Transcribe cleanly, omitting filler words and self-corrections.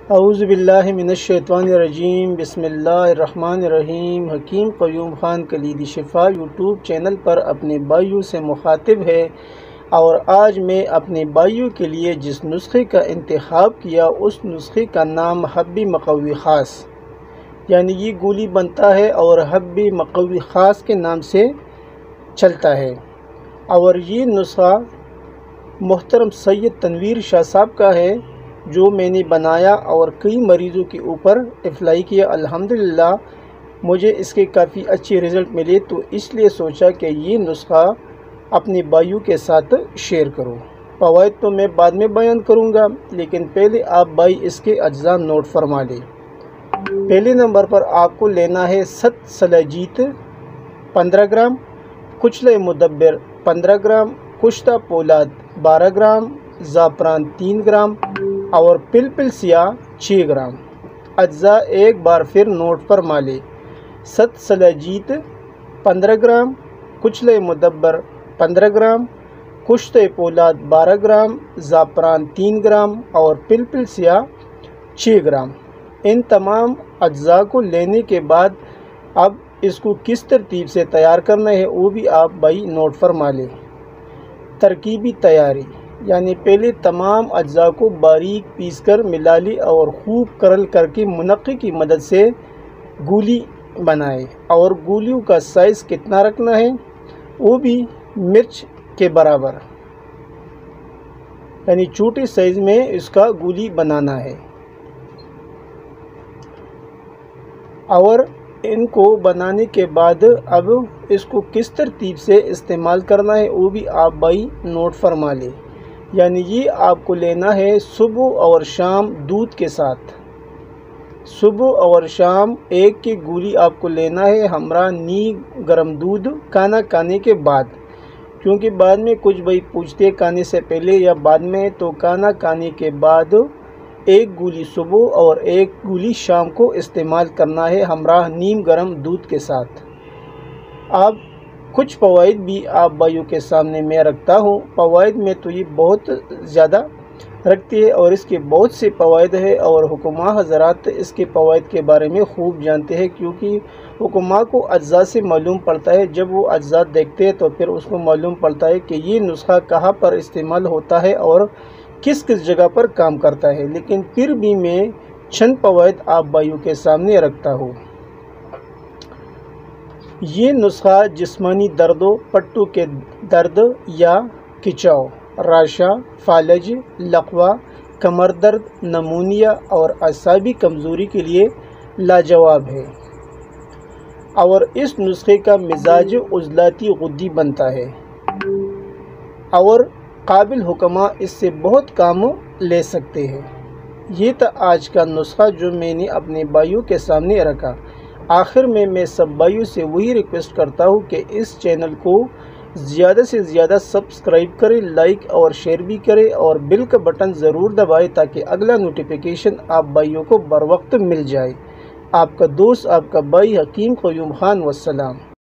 اعوذ باللہ من الشیطان الرجیم، بسم اللہ الرحمن الرحیم۔ حکیم قیوم خان کلیدی شفا یوٹیوب چینل پر اپنے بھائیوں سے مخاطب ہے، اور آج میں اپنے بھائیوں کے لیے جس نسخے کا انتخاب کیا اس نسخے کا نام حبی مقوی خاص، یعنی یہ گولی بنتا ہے اور حبی مقوی خاص کے نام سے چلتا ہے۔ اور یہ نسخہ محترم سید تنویر شاہ صاحب کا ہے جو میں نے بنایا اور کئی مریضوں کے اوپر اپلائی کیا۔ الحمدللہ مجھے اس کے کافی اچھے رزلٹ ملے، تو اس لیے سوچا کہ یہ نسخہ اپنے بھائیوں کے ساتھ شیئر کروں۔ فوائد تو میں بعد میں بیان کروں گا، لیکن پہلے آپ بھائی اس کے اجزاء نوٹ فرما لیں۔ پہلے نمبر پر آپ کو لینا ہے ست سلاجیت 15 گرام، کچلے مدبر 15 گرام، کشتہ پولاد 12 گرام، زعفران 3 گرام اور پلپل سیاہ 6 گرام۔ اجزاء ایک بار پھر نوٹ فرما لیں۔ ست سلاجیت 15 گرام، کچلے مدبر 15 گرام، کشتہ پولاد 12 گرام، زعفران 3 گرام اور پلپل سیاہ 6 گرام۔ ان تمام اجزاء کو لینے کے بعد اب اس کو کس ترتیب سے تیار کرنا ہے وہ بھی آپ بھائی نوٹ فرما لیں۔ ترکیبی تیاری، یعنی پہلے تمام اجزاء کو باریک پیس کر ملا لی اور خوب کرل کر کے منقی کی مدد سے گولی بنائے، اور گولیوں کا سائز کتنا رکھنا ہے وہ بھی مرچ کے برابر، یعنی چھوٹے سائز میں اس کا گولی بنانا ہے۔ اور ان کو بنانے کے بعد اب اس کو کس ترتیب سے استعمال کرنا ہے وہ بھی آپ بھائی نوٹ فرما لیں۔ یعنی یہ آپ کو لینا ہے صبح اور شام دودھ کے ساتھ۔ صبح اور شام ایک کی گولی آپ کو لینا ہے ہمراہ نیم گرم دودھ کھانا کھانے کے بعد، کیونکہ بعد میں کچھ بھائی پوچھتے کھانے سے پہلے یا بعد میں، تو کھانا کھانے کے بعد ایک گولی صبح اور ایک گولی شام کو استعمال کرنا ہے ہمراہ نیم گرم دودھ کے ساتھ۔ اب کچھ فوائد بھی آپ بھائیوں کے سامنے میں رکھتا ہوں۔ فوائد میں تو یہ بہت زیادہ رکھتی ہے اور اس کے بہت سے فوائد ہے، اور حکماء حضرات اس کے فوائد کے بارے میں خوب جانتے ہیں، کیونکہ حکماء کو اجزاء سے معلوم پڑتا ہے۔ جب وہ اجزاء دیکھتے ہیں تو پھر اس کو معلوم پڑتا ہے کہ یہ نسخہ کہاں پر استعمال ہوتا ہے اور کس کس جگہ پر کام کرتا ہے۔ لیکن پھر بھی میں چند فوائد آپ بھائیوں کے سامنے رکھتا ہوں۔ یہ نسخہ جسمانی دردوں، پٹھوں کے درد یا کھچاؤ، راشا، فالج، لقوہ، کمر درد، نمونیا اور اعصابی کمزوری کے لیے لاجواب ہے۔ اور اس نسخے کا مزاج عضلاتی غدی بنتا ہے، اور قابل حکماء اس سے بہت کام لے سکتے ہیں۔ یہ تھا آج کا نسخہ جو میں نے اپنے بھائیوں کے سامنے رکھا۔ آخر میں سب بھائیوں سے وہی ریکویسٹ کرتا ہوں کہ اس چینل کو زیادہ سے زیادہ سبسکرائب کریں، لائک اور شیئر بھی کریں، اور بیل کا بٹن ضرور دبائیں تاکہ اگلا نوٹیفیکیشن آپ بھائیوں کو بر وقت مل جائے۔ آپ کا دوست، آپ کا بھائی حکیم قیوم خان، والسلام۔